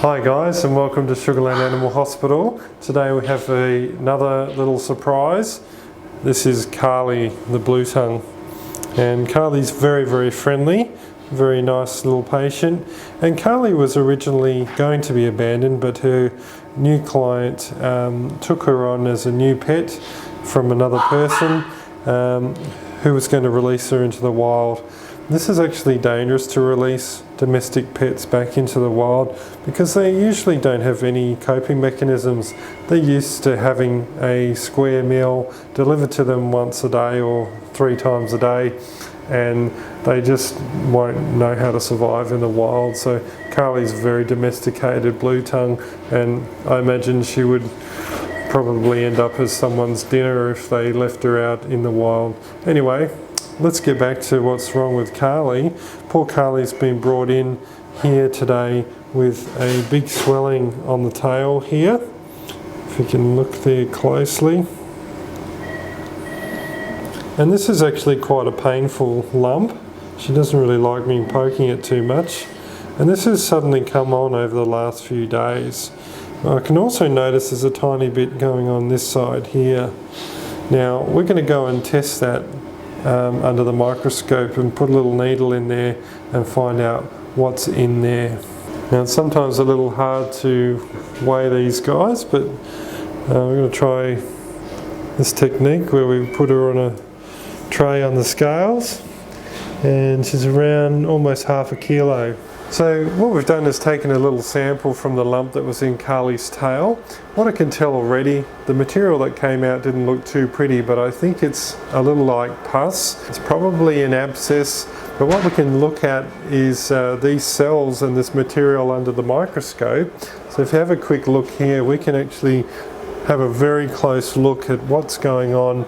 Hi guys, and welcome to Sugarland Animal Hospital. Today we have another little surprise. This is Carly, the blue tongue. And Carly's very friendly, very nice little patient. And Carly was originally going to be abandoned, but her new client took her on as a new pet from another person who was going to release her into the wild. This is actually dangerous to release domestic pets back into the wild because they usually don't have any coping mechanisms. They're used to having a square meal delivered to them once a day or 3 times a day, and they just won't know how to survive in the wild. So Carly's a very domesticated blue tongue, and I imagine she would probably end up as someone's dinner if they left her out in the wild. Anyway, let's get back to what's wrong with Carly. Poor Carly's been brought in here today with a big swelling on the tail here. If you can look there closely. And this is actually quite a painful lump. She doesn't really like me poking it too much. And this has suddenly come on over the last few days. I can also notice there's a tiny bit going on this side here. Now we're going to go and test that under the microscope and put a little needle in there and find out what's in there. Now it's sometimes a little hard to weigh these guys, but we're going to try this technique where we put her on a tray on the scales, and she's around almost half a kilo. So what we've done is taken a little sample from the lump that was in Carly's tail. What I can tell already, the material that came out didn't look too pretty, but I think it's a little like pus. It's probably an abscess, but what we can look at is these cells and this material under the microscope. So if you have a quick look here, we can actually have a very close look at what's going on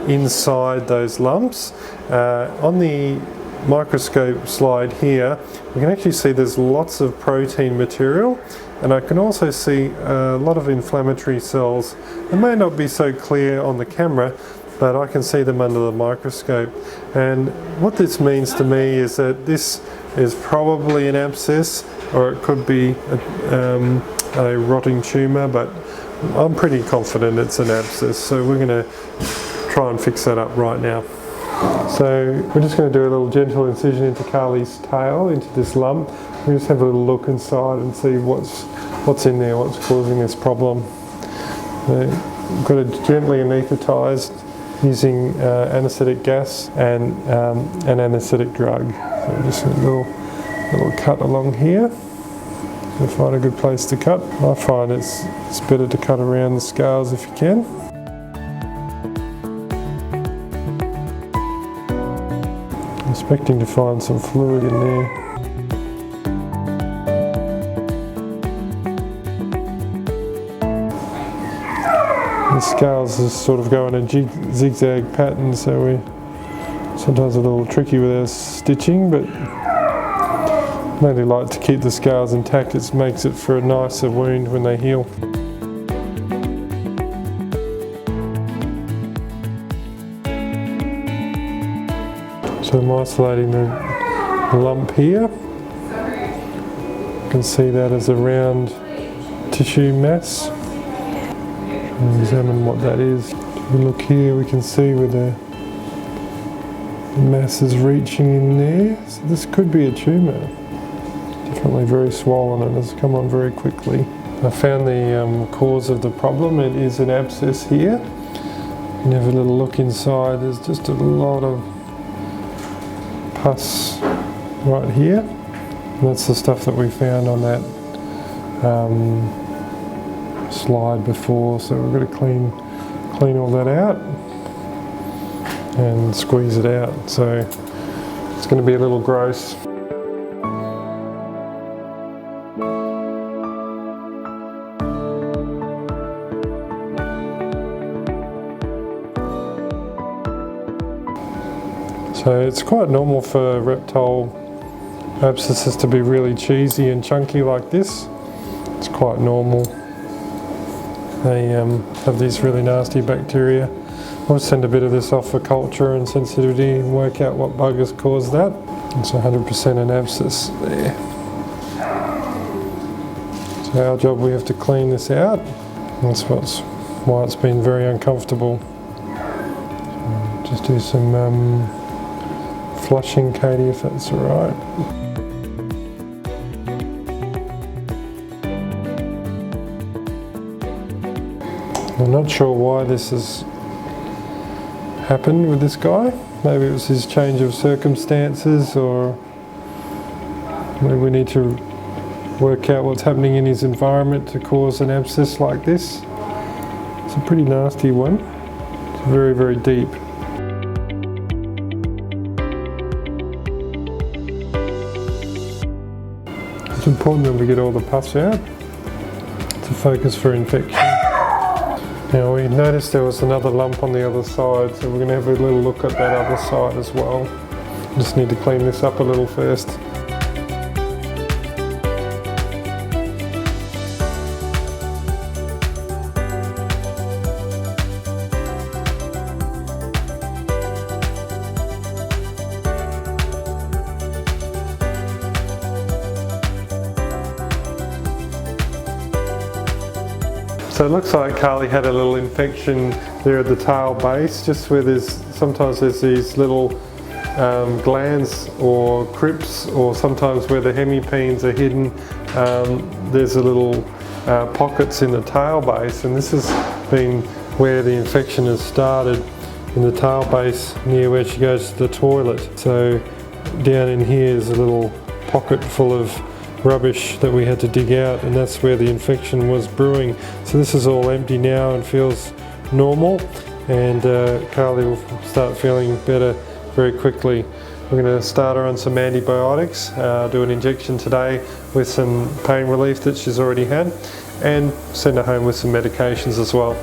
inside those lumps. On the microscope slide here, we can actually see there's lots of protein material, and I can also see a lot of inflammatory cells. It may not be so clear on the camera, but I can see them under the microscope. And what this means to me is that this is probably an abscess, or it could be a rotting tumour, but I'm pretty confident it's an abscess, so we're going to try and fix that up right now. So we're just going to do a little gentle incision into Carly's tail, into this lump. We just have a little look inside and see what's in there, what's causing this problem. We've got it gently anaesthetized using anaesthetic gas and an anaesthetic drug. So just a little cut along here. So find a good place to cut. I find it's better to cut around the scales if you can. Expecting to find some fluid in there. The scales just sort of go in a zigzag pattern, so we're sometimes a little tricky with our stitching, but mainly like to keep the scales intact. It makes it for a nicer wound when they heal. So I'm isolating the lump here. You can see that as a round tissue mass. And examine what that is. If we look here, we can see where the mass is reaching in there. So this could be a tumour. Definitely very swollen and has come on very quickly. I found the cause of the problem. It is an abscess here. You can have a little look inside. There's just a lot of pus right here, and that's the stuff that we found on that slide before, so we've got to clean all that out and squeeze it out, so it's going to be a little gross. So it's quite normal for reptile abscesses to be really cheesy and chunky like this. It's quite normal. They have these really nasty bacteria. We'll send a bit of this off for culture and sensitivity and work out what bug has caused that. It's 100% an abscess there. So our job, we have to clean this out. That's why it's been very uncomfortable. Just do some flushing, Katie, if that's all right. I'm not sure why this has happened with this guy. Maybe it was his change of circumstances, or maybe we need to work out what's happening in his environment to cause an abscess like this. It's a pretty nasty one. It's very, very deep. It's important that we get all the pus out to focus for infection. Now we noticed there was another lump on the other side, so we're going to have a little look at that other side as well. Just need to clean this up a little first. So it looks like Carly had a little infection there at the tail base, just where sometimes there's these little glands or crypts, or sometimes where the hemipenes are hidden, there's a little pockets in the tail base, and this has been where the infection has started, in the tail base near where she goes to the toilet. So down in here is a little pocket full of rubbish that we had to dig out, and that's where the infection was brewing. So this is all empty now and feels normal, and Carly will start feeling better very quickly. We're going to start her on some antibiotics, do an injection today with some pain relief that she's already had, and send her home with some medications as well.